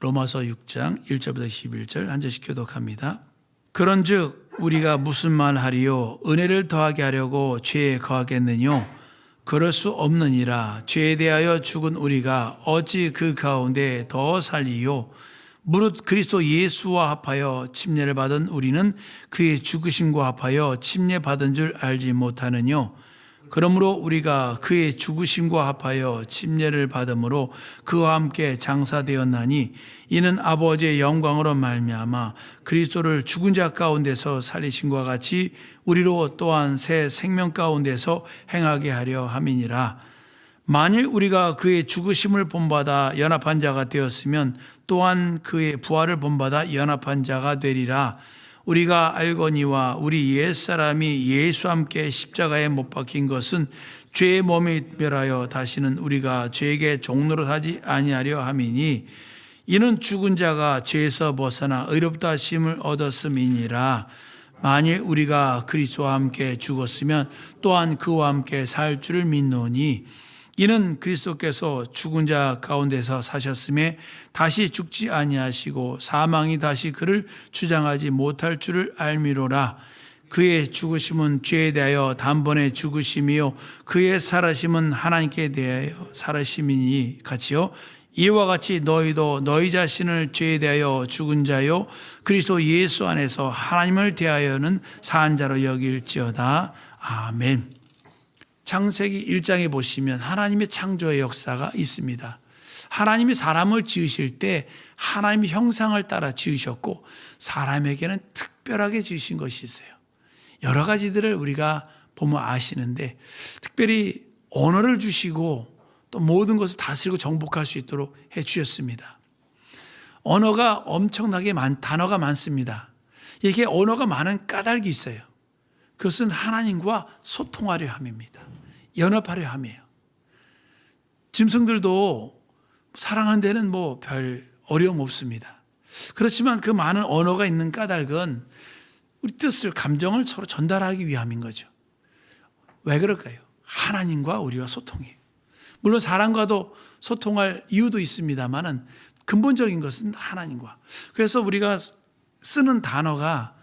로마서 6장 1절부터 11절 한 절씩 교독합니다. 그런즉 우리가 무슨 말하리요? 은혜를 더하게 하려고 죄에 거하겠느뇨? 그럴 수 없느니라. 죄에 대하여 죽은 우리가 어찌 그 가운데 더 살리요? 무릇 그리스도 예수와 합하여 침례를 받은 우리는 그의 죽으심과 합하여 침례 받은 줄 알지 못하느뇨? 그러므로 우리가 그의 죽으심과 합하여 침례를 받음으로 그와 함께 장사되었나니 이는 아버지의 영광으로 말미암아 그리스도를 죽은 자 가운데서 살리심과 같이 우리로 또한 새 생명 가운데서 행하게 하려 함이니라. 만일 우리가 그의 죽으심을 본받아 연합한 자가 되었으면 또한 그의 부활을 본받아 연합한 자가 되리라. 우리가 알거니와 우리 옛사람이 예수와 함께 십자가에 못 박힌 것은 죄의 몸에 멸하여 다시는 우리가 죄에게 종노릇 하지 아니하려 함이니 이는 죽은 자가 죄에서 벗어나 의롭다 하심을 얻었음이니라. 만일 우리가 그리스도와 함께 죽었으면 또한 그와 함께 살 줄을 믿노니 이는 그리스도께서 죽은 자 가운데서 사셨음에 다시 죽지 아니하시고 사망이 다시 그를 주장하지 못할 줄을 알미로라. 그의 죽으심은 죄에 대하여 단번에 죽으심이요 그의 살아심은 하나님께 대하여 살아심이니 같이요. 이와 같이 너희도 너희 자신을 죄에 대하여 죽은 자요 그리스도 예수 안에서 하나님을 대하여는 산 자로 여길지어다. 아멘. 창세기 1장에 보시면 하나님의 창조의 역사가 있습니다. 하나님이 사람을 지으실 때 하나님의 형상을 따라 지으셨고 사람에게는 특별하게 지으신 것이 있어요. 여러 가지들을 우리가 보면 아시는데 특별히 언어를 주시고 또 모든 것을 다스리고 정복할 수 있도록 해 주셨습니다. 언어가 엄청나게 단어가 많습니다. 이게 언어가 많은 까닭이 있어요. 그것은 하나님과 소통하려 함입니다. 연합하려 함이에요. 짐승들도 사랑하는 데는 뭐 별 어려움 없습니다. 그렇지만 그 많은 언어가 있는 까닭은 우리 뜻을, 감정을 서로 전달하기 위함인 거죠. 왜 그럴까요? 하나님과 우리와 소통해요. 물론 사람과도 소통할 이유도 있습니다만은 근본적인 것은 하나님과. 그래서 우리가 쓰는 단어가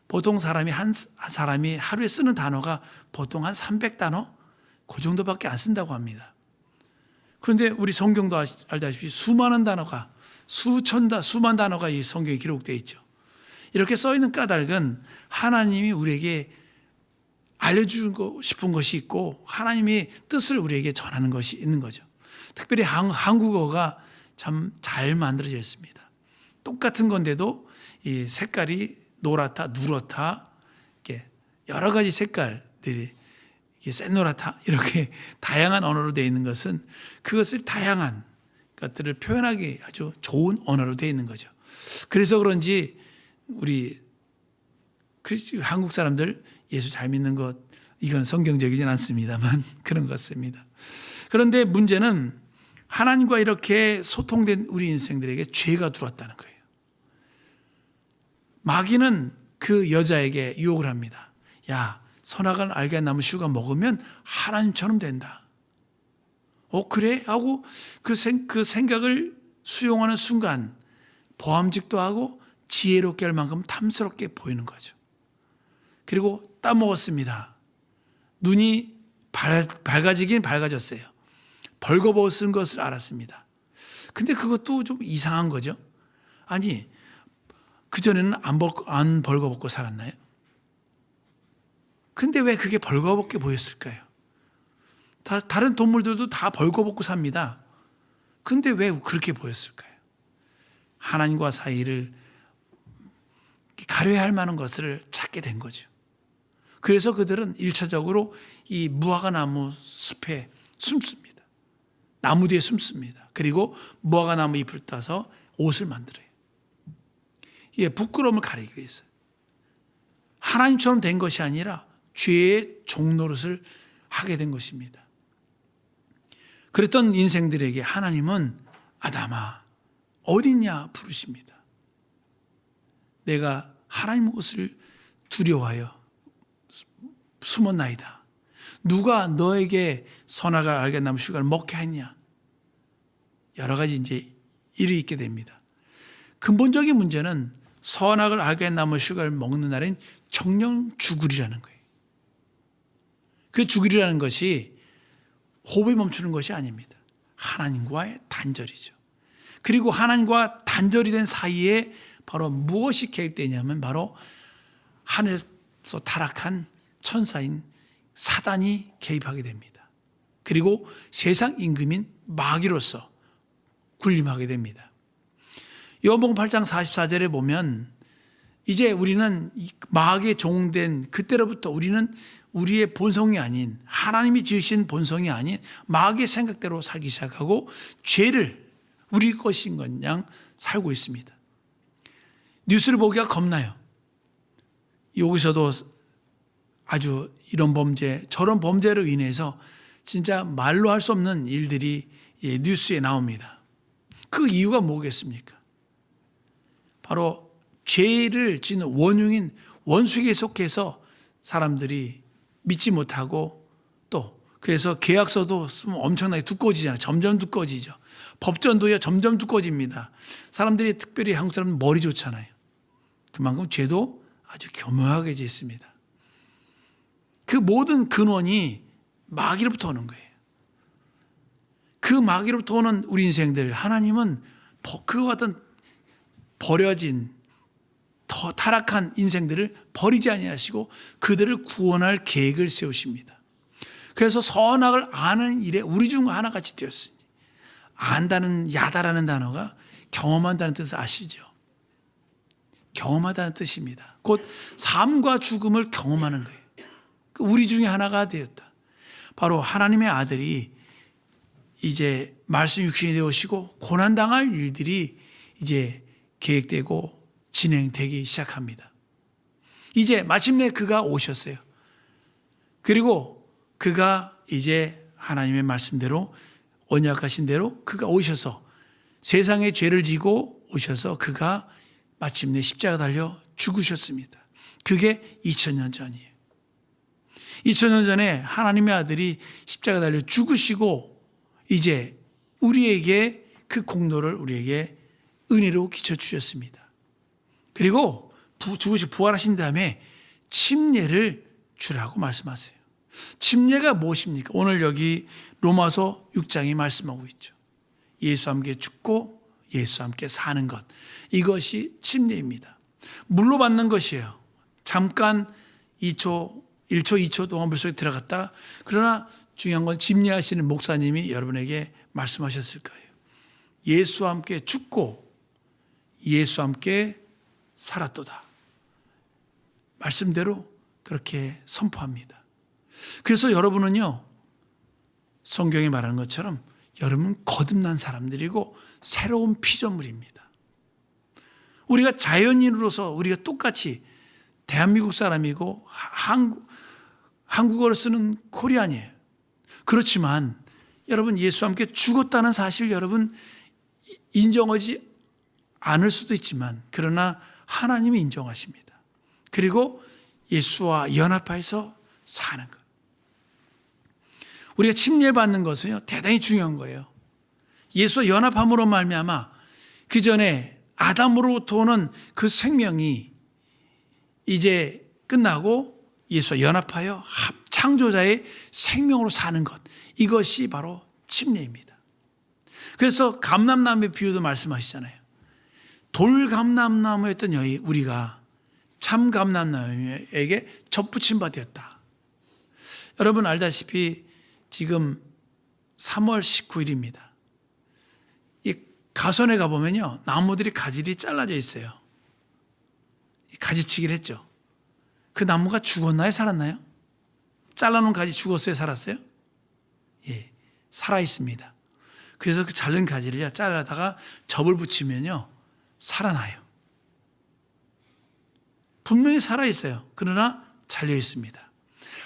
보통 한 사람이 하루에 쓰는 단어가 보통 한 300단어? 그 정도밖에 안 쓴다고 합니다. 그런데 우리 성경도 알다시피 수만 단어가 이 성경에 기록되어 있죠. 이렇게 써 있는 까닭은 하나님이 우리에게 알려주고 싶은 것이 있고 하나님의 뜻을 우리에게 전하는 것이 있는 거죠. 특별히 한국어가 참 잘 만들어져 있습니다. 똑같은 건데도 이 색깔이 노랗다, 누렇다, 이렇게 여러 가지 색깔들이 샛노랗다 이렇게 다양한 언어로 되어 있는 것은 그것을 다양한 것들을 표현하기 아주 좋은 언어로 되어 있는 거죠. 그래서 그런지 우리 한국 사람들 예수 잘 믿는 것 이건 성경적이진 않습니다만 그런 것 같습니다. 그런데 문제는 하나님과 이렇게 소통된 우리 인생들에게 죄가 들어왔다는 거예요. 마귀는 그 여자에게 유혹을 합니다. 야, 선악을 알게 한 나무 실과 먹으면 하나님처럼 된다. 그래? 하고 그 생각을 수용하는 순간 보암직도 하고 지혜롭게 할 만큼 탐스럽게 보이는 거죠. 그리고 따먹었습니다. 눈이 밝아지긴 밝아졌어요. 벌거벗은 것을 알았습니다. 근데 그것도 좀 이상한 거죠. 아니, 그전에는 안 벌거벗고 살았나요? 근데 왜 그게 벌거벗게 보였을까요? 다른 동물들도 다 벌거벗고 삽니다. 근데 왜 그렇게 보였을까요? 하나님과 사이를 가려야 할 만한 것을 찾게 된 거죠. 그래서 그들은 1차적으로 이 무화과나무 숲에 숨습니다. 나무 뒤에 숨습니다. 그리고 무화과나무 잎을 따서 옷을 만들어요. 이게 부끄러움을 가리기 위해서. 하나님처럼 된 것이 아니라 죄의 종노릇을 하게 된 것입니다. 그랬던 인생들에게 하나님은 아담아 어딨냐 부르십니다. 내가 하나님 것을 두려워하여 숨었나이다. 누가 너에게 선악을 알게 나무 실과를 먹게 했냐. 여러 가지 이제 일이 있게 됩니다. 근본적인 문제는 선악을 알게 나무 씨를 먹는 날엔 정령 죽으리라는 거예요. 그 죽으리라는 것이 호흡이 멈추는 것이 아닙니다. 하나님과의 단절이죠. 그리고 하나님과 단절이 된 사이에 바로 무엇이 개입되냐면 바로 하늘에서 타락한 천사인 사단이 개입하게 됩니다. 그리고 세상 임금인 마귀로서 군림하게 됩니다. 요한복음 8장 44절에 보면 이제 우리는 마귀의 종된 그때로부터 우리는 우리의 본성이 아닌 하나님이 지으신 본성이 아닌 마귀의 생각대로 살기 시작하고 죄를 우리 것인 것 양 살고 있습니다. 뉴스를 보기가 겁나요. 여기서도 아주 이런 범죄 저런 범죄로 인해서 진짜 말로 할 수 없는 일들이 뉴스에 나옵니다. 그 이유가 뭐겠습니까? 바로 죄를 짓는 원흉인 원수에게 속해서 사람들이 믿지 못하고 또 그래서 계약서도 쓰면 엄청나게 두꺼워지잖아요. 점점 두꺼워지죠. 법전도요 점점 두꺼워집니다. 사람들이 특별히 한국 사람은 머리 좋잖아요. 그만큼 죄도 아주 교묘하게 짓습니다. 그 모든 근원이 마귀로부터 오는 거예요. 그 마귀로부터 오는 우리 인생들 하나님은 그와 같은 버려진 더 타락한 인생들을 버리지 아니하시고 그들을 구원할 계획을 세우십니다. 그래서 선악을 아는 일에 우리 중 하나같이 되었으니 안다는 야다라는 단어가 경험한다는 뜻을 아시죠? 경험하다는 뜻입니다. 곧 삶과 죽음을 경험하는 거예요. 우리 중에 하나가 되었다. 바로 하나님의 아들이 이제 말씀 육신이 되오시고 고난당할 일들이 이제 계획되고 진행되기 시작합니다. 이제 마침내 그가 오셨어요. 그리고 그가 이제 하나님의 말씀대로 언약하신 대로 그가 오셔서 세상의 죄를 지고 오셔서 그가 마침내 십자가 달려 죽으셨습니다. 그게 2000년 전이에요. 2000년 전에 하나님의 아들이 십자가 달려 죽으시고 이제 우리에게 그 공로를 우리에게 은혜로 끼쳐주셨습니다. 그리고 죽으시고 부활하신 다음에 침례를 주라고 말씀하세요. 침례가 무엇입니까? 오늘 여기 로마서 6장이 말씀하고 있죠. 예수와 함께 죽고 예수와 함께 사는 것. 이것이 침례입니다. 물로 받는 것이에요. 잠깐 2초, 1초, 2초 동안 물속에 들어갔다. 그러나 중요한 건 침례하시는 목사님이 여러분에게 말씀하셨을 거예요. 예수와 함께 죽고 예수와 함께 살았도다. 말씀대로 그렇게 선포합니다. 그래서 여러분은요, 성경에 말하는 것처럼 여러분 거듭난 사람들이고 새로운 피조물입니다. 우리가 자연인으로서 우리가 똑같이 대한민국 사람이고 한국어를 쓰는 코리안이에요. 그렇지만 여러분 예수와 함께 죽었다는 사실 여러분 인정하지 않을 수도 있지만 그러나 하나님이 인정하십니다. 그리고 예수와 연합하여서 사는 것. 우리가 침례받는 것은요 대단히 중요한 거예요. 예수와 연합함으로 말미암아 그 전에 아담으로부터 오는 그 생명이 이제 끝나고 예수와 연합하여 창조자의 생명으로 사는 것. 이것이 바로 침례입니다. 그래서 감람나무의 비유도 말씀하시잖아요. 돌감람나무였던 우리가 참 감람나무에게 접붙임 바 되었다. 여러분 알다시피 지금 3월 19일입니다. 이 가선에 가보면요 나무들이 가지리 잘라져 있어요. 가지치기를 했죠. 그 나무가 죽었나요? 살았나요? 잘라놓은 가지 죽었어요? 살았어요? 예, 살아있습니다. 그래서 그 자른 가지를 잘라다가 접을 붙이면요 살아나요. 분명히 살아있어요. 그러나 잘려있습니다.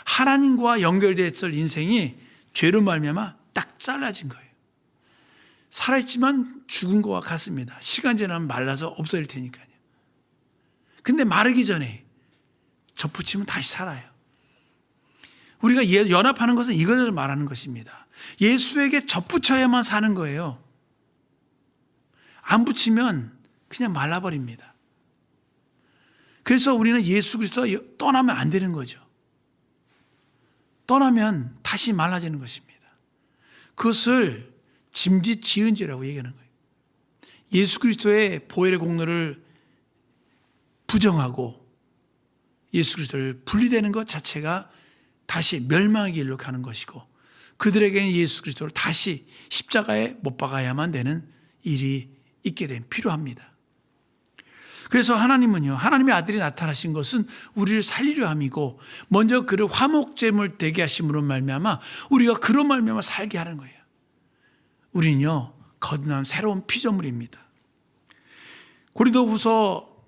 하나님과 연결됐을 인생이 죄로 말미암아 딱 잘라진 거예요. 살아있지만 죽은 것과 같습니다. 시간 지나면 말라서 없어질 테니까요. 근데 마르기 전에 접붙이면 다시 살아요. 우리가 연합하는 것은 이것을 말하는 것입니다. 예수에게 접붙여야만 사는 거예요. 안 붙이면 그냥 말라버립니다. 그래서 우리는 예수 그리스도 떠나면 안 되는 거죠. 떠나면 다시 말라지는 것입니다. 그것을 짐짓 지은 죄라고 얘기하는 거예요. 예수 그리스도의 보혈의 공로를 부정하고 예수 그리스도를 분리되는 것 자체가 다시 멸망의 길로 가는 것이고, 그들에게는 예수 그리스도를 다시 십자가에 못 박아야만 되는 일이 있게 된 필요합니다. 그래서 하나님은요, 하나님의 아들이 나타나신 것은 우리를 살리려 함이고, 먼저 그를 화목제물 되게 하심으로 말미암아 우리가 그로 말미암아 살게 하는 거예요. 우리는요, 거듭난 새로운 피조물입니다. 고린도후서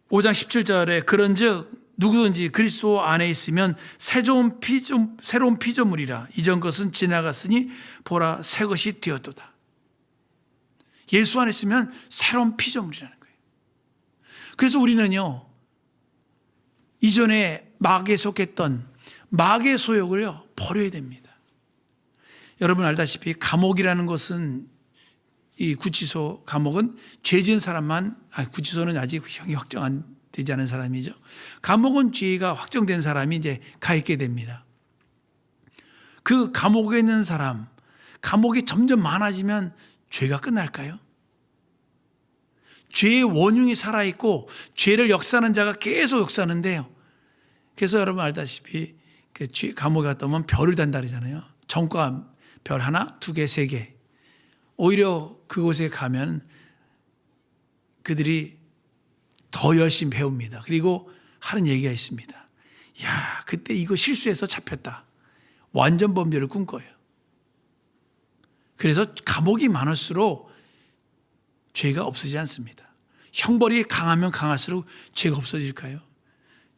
5장 17절에 그런즉 누구든지 그리스도 안에 있으면 새로운 피조물이라. 이전 것은 지나갔으니 보라 새 것이 되었도다. 예수 안에 있으면 새로운 피조물이라는 거예요. 그래서 우리는요, 이전에 마귀에 속했던 마귀의 소욕을요 버려야 됩니다. 여러분 알다시피 감옥이라는 것은, 이 구치소 감옥은 죄 지은 사람만, 구치소는 아직 형이 확정 안 되지 않은 사람이죠. 감옥은 죄가 확정된 사람이 이제 가 있게 됩니다. 그 감옥에 있는 사람, 감옥이 점점 많아지면 죄가 끝날까요? 죄의 원흉이 살아있고 죄를 역사하는 자가 계속 역사하는데요. 그래서 여러분 알다시피 감옥에 갔다 오면 별을 단다 그러잖아요. 전과 별 하나, 두 개, 세 개. 오히려 그곳에 가면 그들이 더 열심히 배웁니다. 그리고 하는 얘기가 있습니다. 야, 그때 이거 실수해서 잡혔다. 완전 범죄를 꾼 거예요. 그래서 감옥이 많을수록 죄가 없어지지 않습니다. 형벌이 강하면 강할수록 죄가 없어질까요?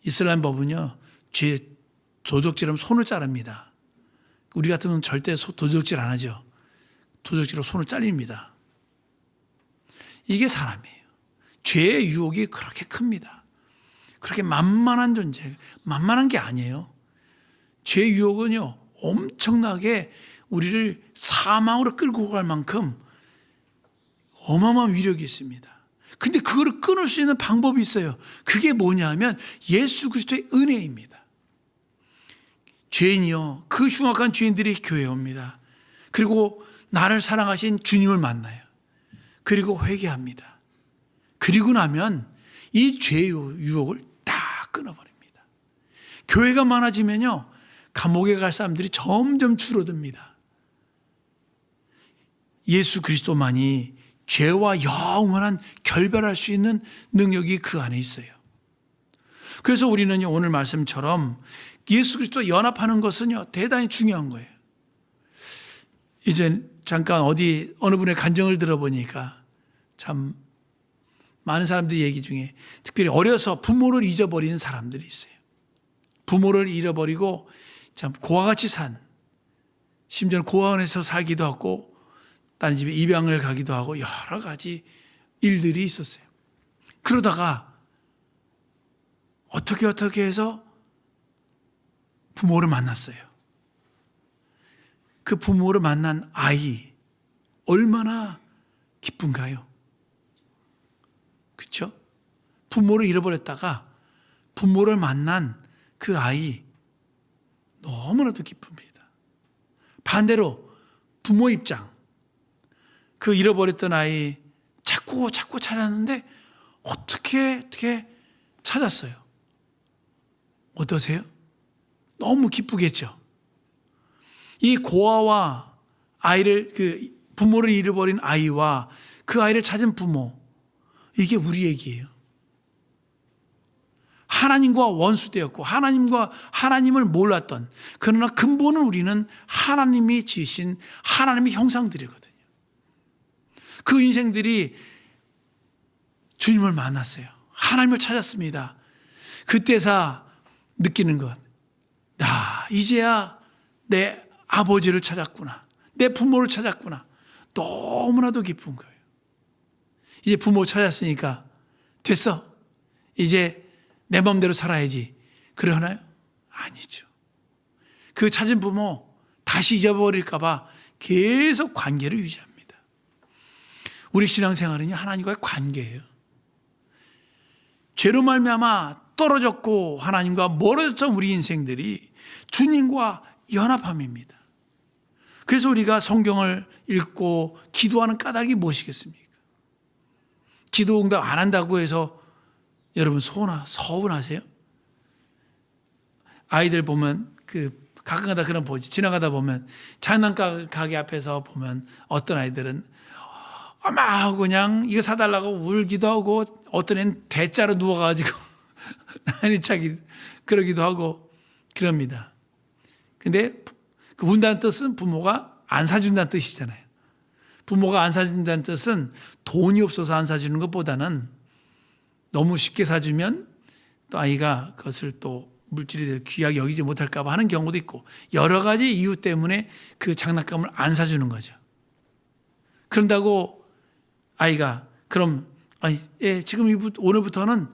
이슬람 법은요, 도적질하면 손을 자릅니다. 우리 같은 건 절대 도적질 안 하죠. 도적질로 손을 잘립니다. 이게 사람이에요. 죄의 유혹이 그렇게 큽니다. 그렇게 만만한 존재, 만만한 게 아니에요. 죄의 유혹은요, 엄청나게 우리를 사망으로 끌고 갈 만큼 어마어마한 위력이 있습니다. 근데 그거를 끊을 수 있는 방법이 있어요. 그게 뭐냐 하면 예수 그리스도의 은혜입니다. 죄인이요, 그 흉악한 죄인들이 교회에 옵니다. 그리고 나를 사랑하신 주님을 만나요. 그리고 회개합니다. 그리고 나면 이 죄의 유혹을 다 끊어버립니다. 교회가 많아지면요, 감옥에 갈 사람들이 점점 줄어듭니다. 예수 그리스도만이 죄와 영원한 결별할 수 있는 능력이 그 안에 있어요. 그래서 우리는요, 오늘 말씀처럼 예수 그리스도와 연합하는 것은요, 대단히 중요한 거예요. 이제 잠깐 어느 분의 간증을 들어보니까 참 많은 사람들이 얘기 중에 특별히 어려서 부모를 잊어버리는 사람들이 있어요. 부모를 잃어버리고 참 고아같이 심지어는 고아원에서 살기도 하고 다른 집에 입양을 가기도 하고 여러 가지 일들이 있었어요. 그러다가 어떻게 해서 부모를 만났어요. 그 부모를 만난 아이 얼마나 기쁜가요? 그렇죠? 부모를 잃어버렸다가 부모를 만난 그 아이 너무나도 기쁩니다. 반대로 부모 입장, 그 잃어버렸던 아이 자꾸 찾았는데 어떻게 찾았어요? 어떠세요? 너무 기쁘겠죠? 이 고아와 부모를 잃어버린 아이와 그 아이를 찾은 부모, 이게 우리 얘기예요. 하나님과 원수되었고 하나님을 몰랐던, 그러나 근본은 우리는 하나님이 지으신 하나님의 형상들이거든요. 그 인생들이 주님을 만났어요. 하나님을 찾았습니다. 그때서 느끼는 것, 이제야 내 아버지를 찾았구나, 내 부모를 찾았구나. 너무나도 기쁜 거예요. 이제 부모 찾았으니까 됐어, 이제 내 마음대로 살아야지, 그러나요? 아니죠. 그 찾은 부모 다시 잊어버릴까 봐 계속 관계를 유지합니다. 우리 신앙생활은 하나님과의 관계예요. 죄로 말미암아 떨어졌고 하나님과 멀어졌던 우리 인생들이 주님과 연합함입니다. 그래서 우리가 성경을 읽고 기도하는 까닭이 무엇이겠습니까? 기도 응답 안 한다고 해서 여러분 서운하세요? 아이들 보면 가끔가다 그런 보지. 지나가다 보면 장난감 가게 앞에서 보면 어떤 아이들은 막 하고 그냥 이거 사달라고 울기도 하고, 어떤 애는 대자로 누워가지고 난리 차기 그러기도 하고 그럽니다. 근데 그 운다는 뜻은 부모가 안 사준다는 뜻이잖아요. 부모가 안 사준다는 뜻은 돈이 없어서 안 사주는 것보다는 너무 쉽게 사주면 또 아이가 그것을 또 물질이 되어 귀하게 여기지 못할까 봐 하는 경우도 있고, 여러 가지 이유 때문에 그 장난감을 안 사주는 거죠. 그런다고 아이가 그럼 지금 오늘부터는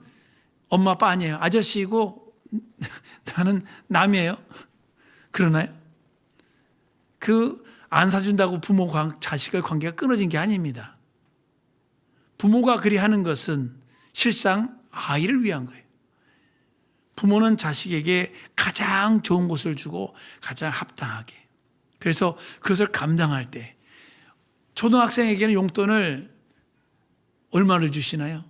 엄마 아빠 아니에요, 아저씨이고 나는 남이에요, 그러나요? 안 사준다고 부모와 자식의 관계가 끊어진 게 아닙니다. 부모가 그리 하는 것은 실상 아이를 위한 거예요. 부모는 자식에게 가장 좋은 것을 주고 가장 합당하게. 그래서 그것을 감당할 때 초등학생에게는 용돈을 얼마를 주시나요?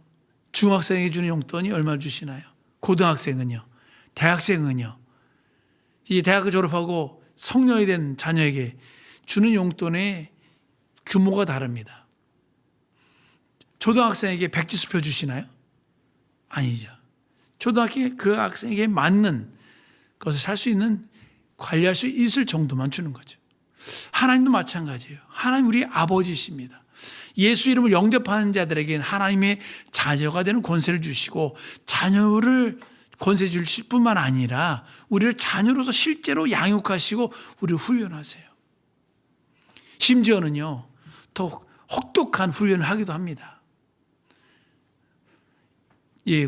중학생에게 주는 용돈이 얼마를 주시나요? 고등학생은요? 대학생은요? 이 대학을 졸업하고 성년이 된 자녀에게 주는 용돈의 규모가 다릅니다. 초등학생에게 백지수표 주시나요? 아니죠. 초등학교 그 학생에게 맞는 것을 살 수 있는, 관리할 수 있을 정도만 주는 거죠. 하나님도 마찬가지예요. 하나님 우리 아버지십니다. 예수 이름을 영접하는 자들에게는 하나님의 자녀가 되는 권세를 주시고, 자녀를 권세 주실 뿐만 아니라 우리를 자녀로서 실제로 양육하시고 우리를 훈련하세요. 심지어는요, 더 혹독한 훈련을 하기도 합니다.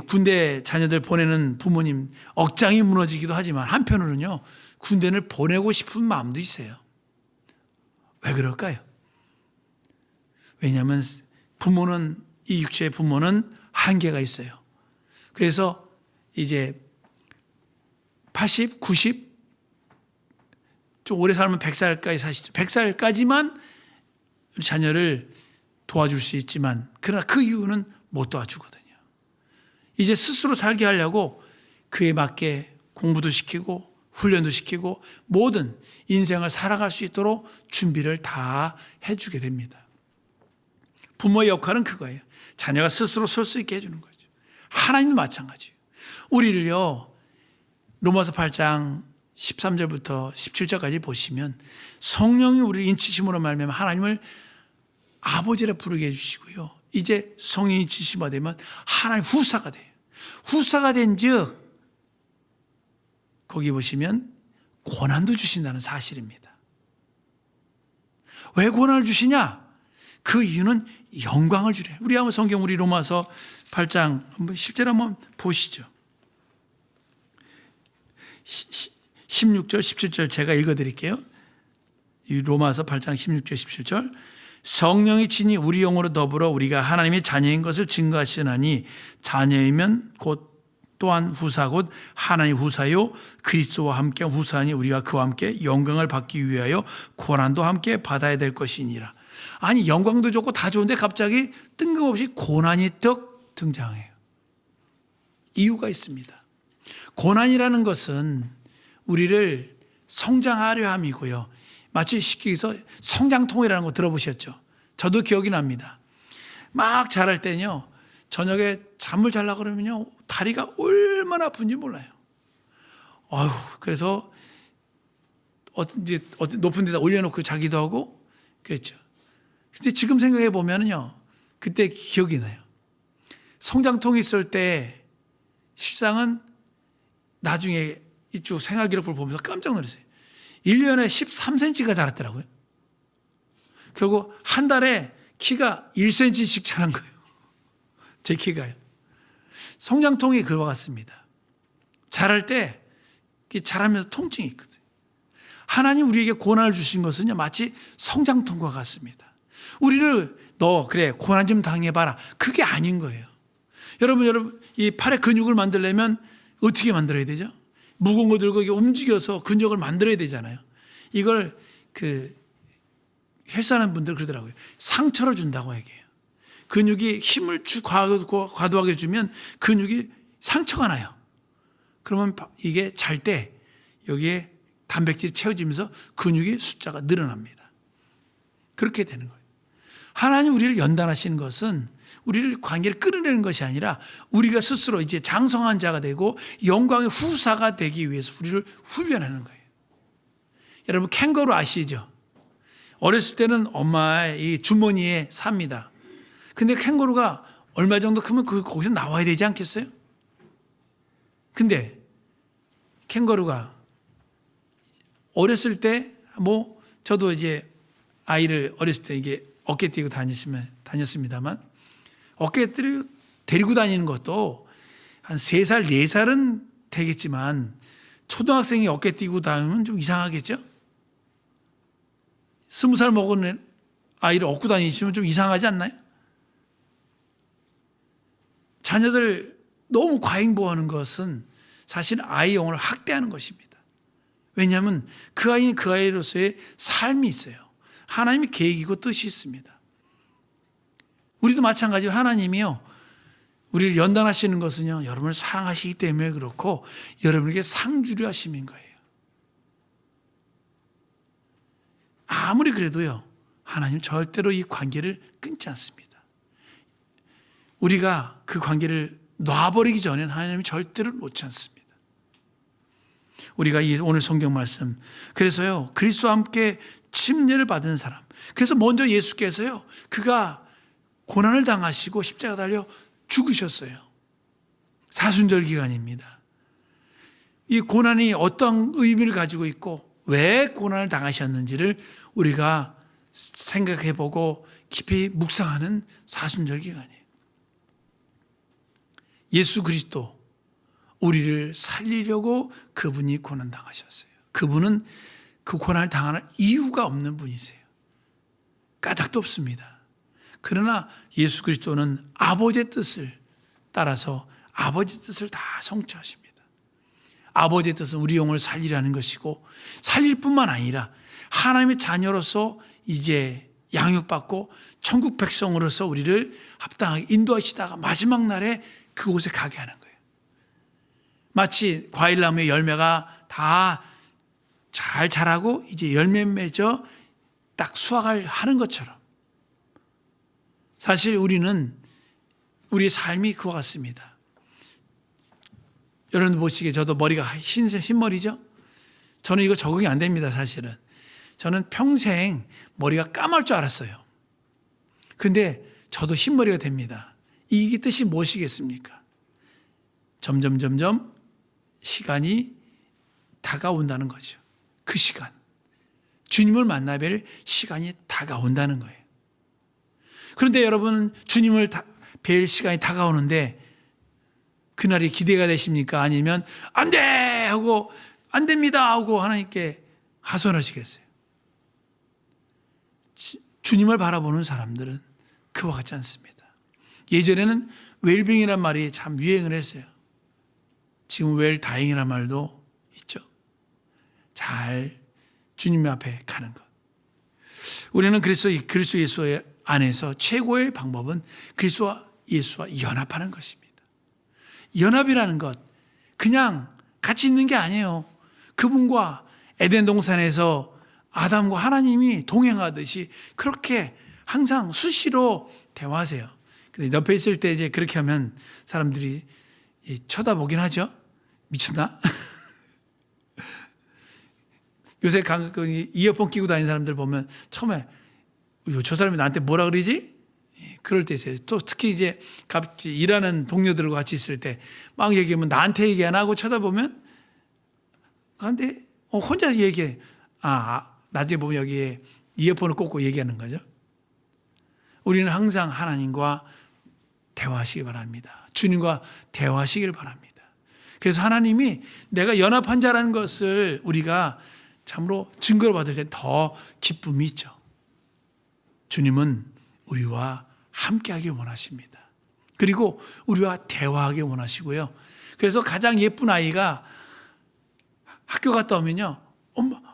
군대 자녀들 보내는 부모님 억장이 무너지기도 하지만 한편으로는요, 군대를 보내고 싶은 마음도 있어요. 왜 그럴까요? 왜냐하면 이 육체의 부모는 한계가 있어요. 그래서 이제 80, 90, 좀 오래 살면 100살까지 사시죠. 100살까지만 우리 자녀를 도와줄 수 있지만, 그러나 그 이유는 못 도와주거든요. 이제 스스로 살게 하려고 그에 맞게 공부도 시키고 훈련도 시키고 모든 인생을 살아갈 수 있도록 준비를 다 해주게 됩니다. 부모의 역할은 그거예요. 자녀가 스스로 설 수 있게 해주는 거죠. 하나님도 마찬가지예요. 우리를요, 로마서 8장 13절부터 17절까지 보시면 성령이 우리를 인치심으로 말미암아 하나님을 아버지라 부르게 해주시고요, 이제 성령이 인치심이 되면 하나님 후사가 돼요. 후사가 된즉 거기 보시면 고난도 주신다는 사실입니다. 왜 고난을 주시냐? 그 이유는 영광을 주래요. 우리 한번 성경, 우리 로마서 8장 한번 실제로 한번 보시죠. 16절 17절 제가 읽어드릴게요. 이 로마서 8장 16절 17절. 성령이 친히 우리 영으로 더불어 우리가 하나님의 자녀인 것을 증거하시나니, 자녀이면 곧 또한 후사 곧 하나님 후사요 그리스도와 함께 후사니 우리가 그와 함께 영광을 받기 위하여 고난도 함께 받아야 될 것이니라. 아니, 영광도 좋고 다 좋은데 갑자기 뜬금없이 고난이 떡 등장해요. 이유가 있습니다. 고난이라는 것은 우리를 성장하려 함이고요, 마치 쉽게 해서 성장통이라는 거 들어보셨죠? 저도 기억이 납니다. 막 자랄 때는요, 저녁에 잠을 자려고 그러면요, 다리가 얼마나 아픈지 몰라요. 그래서 어떤 높은 데다 올려놓고 자기도 하고 그랬죠. 근데 지금 생각해 보면요, 그때 기억이 나요. 성장통이 있을 때 실상은 나중에 이쪽 생활기록부를 보면서 깜짝 놀랐어요. 1년에 13cm가 자랐더라고요. 결국 한 달에 키가 1cm씩 자란 거예요. 제 키가요. 성장통이 그와 같습니다. 자랄 때 자라면서 통증이 있거든요. 하나님 우리에게 고난을 주신 것은요, 마치 성장통과 같습니다. 우리를 너 그래 고난 좀 당해봐라, 그게 아닌 거예요. 여러분, 이 팔의 근육을 만들려면 어떻게 만들어야 되죠? 무거운 거 들고 움직여서 근육을 만들어야 되잖아요. 이걸 헬스하는 분들 그러더라고요. 상처를 준다고 얘기해요. 근육이 힘을 과도하게 주면 근육이 상처가 나요. 그러면 이게 잘 때 여기에 단백질이 채워지면서 근육의 숫자가 늘어납니다. 그렇게 되는 거예요. 하나님 우리를 연단하시는 것은 우리를 관계를 끌어내는 것이 아니라 우리가 스스로 이제 장성한 자가 되고 영광의 후사가 되기 위해서 우리를 훈련하는 거예요. 여러분 캥거루 아시죠? 어렸을 때는 엄마의 이 주머니에 삽니다. 근데 캥거루가 얼마 정도 크면 거기서 나와야 되지 않겠어요? 근데 캥거루가 어렸을 때 저도 이제 아이를 어렸을 때 이게 어깨 띄고 다녔습니다만 어깨 데리고 다니는 것도 한 3살, 4살은 되겠지만 초등학생이 어깨 띄고 다니면 좀 이상하겠죠? 20살 먹은 아이를 업고 다니시면 좀 이상하지 않나요? 자녀들 너무 과잉보호하는 것은 사실 아이 영혼을 학대하는 것입니다. 왜냐하면 그 아이는 그 아이로서의 삶이 있어요. 하나님의 계획이고 뜻이 있습니다. 우리도 마찬가지로 하나님이요, 우리를 연단하시는 것은요, 여러분을 사랑하시기 때문에 그렇고 여러분에게 상 주려 하심인 거예요. 아무리 그래도요, 하나님 절대로 이 관계를 끊지 않습니다. 우리가 그 관계를 놔버리기 전에는 하나님이 절대로 놓지 않습니다. 우리가 오늘 성경 말씀, 그래서요, 그리스도와 함께 침례를 받은 사람, 그래서 먼저 예수께서요, 그가 고난을 당하시고 십자가 달려 죽으셨어요. 사순절 기간입니다. 이 고난이 어떤 의미를 가지고 있고 왜 고난을 당하셨는지를 우리가 생각해보고 깊이 묵상하는 사순절 기간이에요. 예수 그리스도, 우리를 살리려고 그분이 고난 당하셨어요. 그분은 그 고난을 당하는 이유가 없는 분이세요. 까닭도 없습니다. 그러나 예수 그리스도는 아버지의 뜻을 따라서 아버지의 뜻을 다 성취하십니다. 아버지의 뜻은 우리 영혼을 살리라는 것이고, 살릴 뿐만 아니라 하나님의 자녀로서 이제 양육받고 천국 백성으로서 우리를 합당하게 인도하시다가 마지막 날에 그곳에 가게 하는 거예요. 마치 과일나무의 열매가 다 잘 자라고 이제 열매 맺어 딱 수확을 하는 것처럼, 사실 우리는 우리의 삶이 그와 같습니다. 여러분 보시기에 저도 머리가 흰머리죠? 저는 이거 적응이 안 됩니다, 사실은. 저는 평생 머리가 까말 줄 알았어요. 근데 저도 흰머리가 됩니다. 이게 뜻이 무엇이겠습니까? 점점 시간이 다가온다는 거죠. 그 시간, 주님을 만나 뵐 시간이 다가온다는 거예요. 그런데 여러분, 주님을 뵐 시간이 다가오는데 그날이 기대가 되십니까? 아니면 안 돼! 하고 안 됩니다! 하고 하나님께 하소연하시겠어요? 주님을 바라보는 사람들은 그와 같지 않습니다. 예전에는 웰빙이란 말이 참 유행을 했어요. 지금 웰다잉이란 말도 있죠. 잘 주님 앞에 가는 것. 우리는 그리스도 예수 안에서 최고의 방법은 그리스도와 예수와 연합하는 것입니다. 연합이라는 것, 그냥 같이 있는 게 아니에요. 그분과 에덴 동산에서 아담과 하나님이 동행하듯이 그렇게 항상 수시로 대화하세요. 근데 옆에 있을 때 이제 그렇게 하면 사람들이 쳐다보긴 하죠. 미쳤나? 요새 이어폰 끼고 다니는 사람들 보면 처음에 저 사람이 나한테 뭐라 그러지? 그럴 때 있어요. 또 특히 이제 같이 일하는 동료들과 같이 있을 때 막 얘기하면 나한테 얘기 안 하고 쳐다보면, 근데 혼자 얘기해. 나중에 보면 여기에 이어폰을 꽂고 얘기하는 거죠. 우리는 항상 하나님과 대화하시기 바랍니다. 주님과 대화하시길 바랍니다. 그래서 하나님이 내가 연합한 자라는 것을 우리가 참으로 증거를 받을 때 더 기쁨이 있죠. 주님은 우리와 함께하기 원하십니다. 그리고 우리와 대화하기 원하시고요. 그래서 가장 예쁜 아이가 학교 갔다 오면요,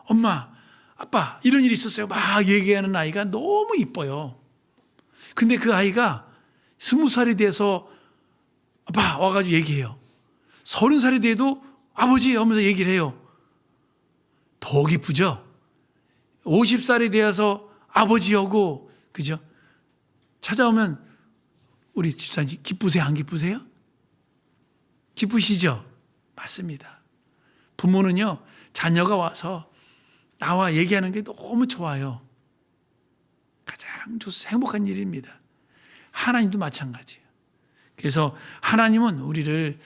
엄마, 아빠 이런 일이 있었어요 막 얘기하는 아이가 너무 이뻐요. 근데 그 아이가 20살이 돼서 아빠 와가지고 얘기해요. 30살이 돼도 아버지 하면서 얘기를 해요. 더 기쁘죠? 50살이 되어서 아버지하고, 그죠? 찾아오면 우리 집사님 기쁘세요? 안 기쁘세요? 기쁘시죠? 맞습니다. 부모는요, 자녀가 와서 나와 얘기하는 게 너무 좋아요. 가장 행복한 일입니다. 하나님도 마찬가지예요. 그래서 하나님은 우리를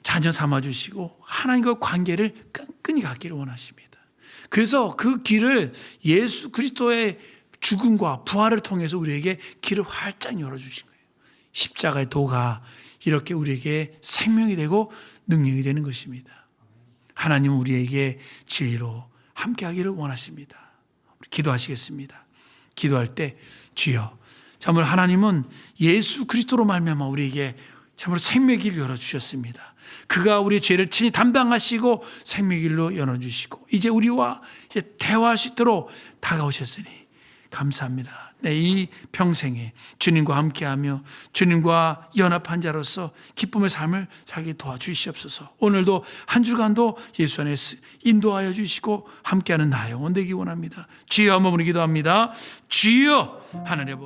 자녀 삼아주시고 하나님과 관계를 끈끈이 갖기를 원하십니다. 그래서 그 길을 예수 그리스도의 죽음과 부활을 통해서 우리에게 길을 활짝 열어주신 거예요. 십자가의 도가 이렇게 우리에게 생명이 되고 능력이 되는 것입니다. 하나님은 우리에게 진리로 함께하기를 원하십니다. 우리 기도하시겠습니다. 기도할 때 주여, 참으로 하나님은 예수 그리스도로 말미암아 우리에게 참으로 생명의 길을 열어주셨습니다. 그가 우리의 죄를 친히 담당하시고 생명의 길로 열어주시고 이제 우리와 이제 대화할 수 있도록 다가오셨으니 감사합니다. 네, 이 평생에 주님과 함께하며 주님과 연합한 자로서 기쁨의 삶을 살게 도와주시옵소서. 오늘도 한 주간도 예수 안에 인도하여 주시고 함께하는 나의 영혼 되기 원합니다. 주여 한번 기도합니다. 주여 하나님 아버지.